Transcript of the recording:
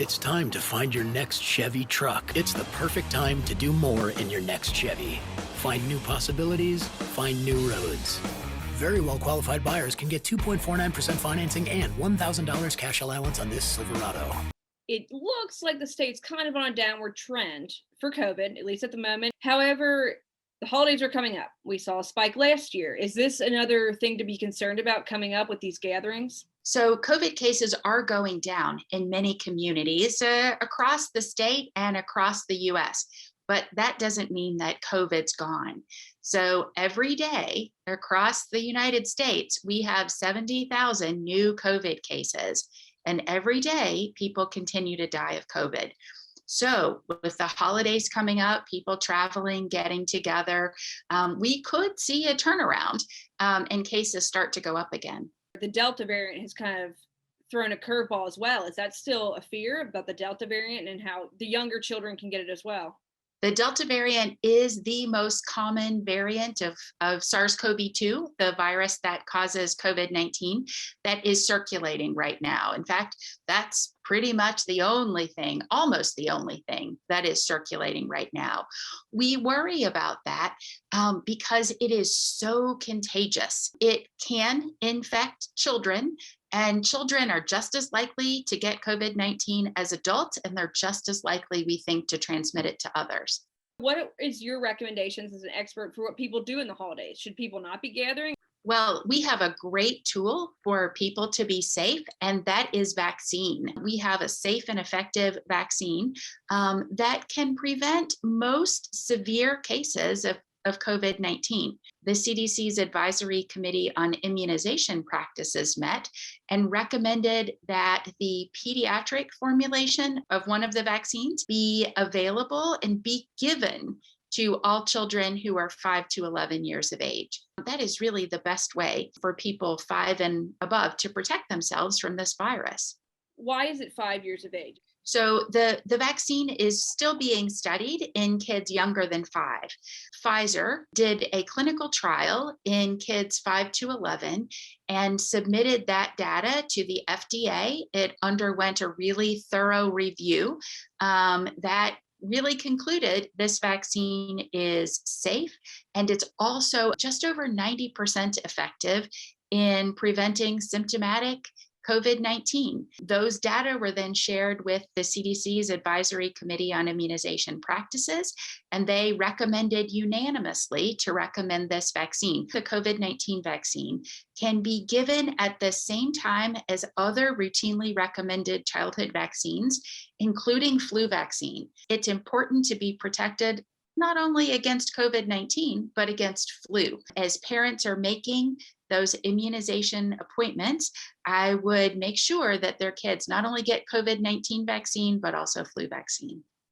It's time to find your next Chevy truck. It's the perfect time to do more in your next Chevy. Find new possibilities, find new roads. Very well qualified buyers can get 2.49% financing and $1,000 cash allowance on this Silverado. It looks like the state's kind of on a downward trend for COVID, at least at the moment. However, the holidays are coming up. We saw a spike last year. Is this another thing to be concerned about coming up with these gatherings? So COVID cases are going down in many communities across the state and across the US, but that doesn't mean that COVID's gone. So every day across the United States, we have 70,000 new COVID cases, and every day people continue to die of COVID. So with the holidays coming up, people traveling, getting together, we could see a turnaround and cases start to go up again. The Delta variant has kind of thrown a curveball as well. Is that still a fear about the Delta variant and how the younger children can get it as well? The Delta variant is the most common variant of SARS-CoV-2, the virus that causes COVID-19, that is circulating right now. In fact, that's pretty much the only thing, almost the only thing that is circulating right now. We worry about that because it is so contagious. It can infect children. And children are just as likely to get COVID-19 as adults, and they're just as likely, we think, to transmit it to others. What is your recommendations as an expert for what people do in the holidays? Should people not be gathering? Well, we have a great tool for people to be safe, and that is vaccine. We have a safe and effective vaccine that can prevent most severe cases of COVID-19. The CDC's Advisory Committee on Immunization Practices met and recommended that the pediatric formulation of one of the vaccines be available and be given to all children who are 5 to 11 years of age. That is really the best way for people 5 and above to protect themselves from this virus. Why is it 5 years of age? So the vaccine is still being studied in kids younger than 5. Pfizer did a clinical trial in kids 5 to 11 and submitted that data to the FDA. It underwent a really thorough review that really concluded this vaccine is safe, and it's also just over 90% effective in preventing symptomatic COVID-19. Those data were then shared with the CDC's Advisory Committee on Immunization Practices, and they recommended unanimously to recommend this vaccine. The COVID-19 vaccine can be given at the same time as other routinely recommended childhood vaccines, including flu vaccine. It's important to be protected not only against COVID-19, but against flu. As parents are making those immunization appointments, I would make sure that their kids not only get COVID-19 vaccine, but also flu vaccine.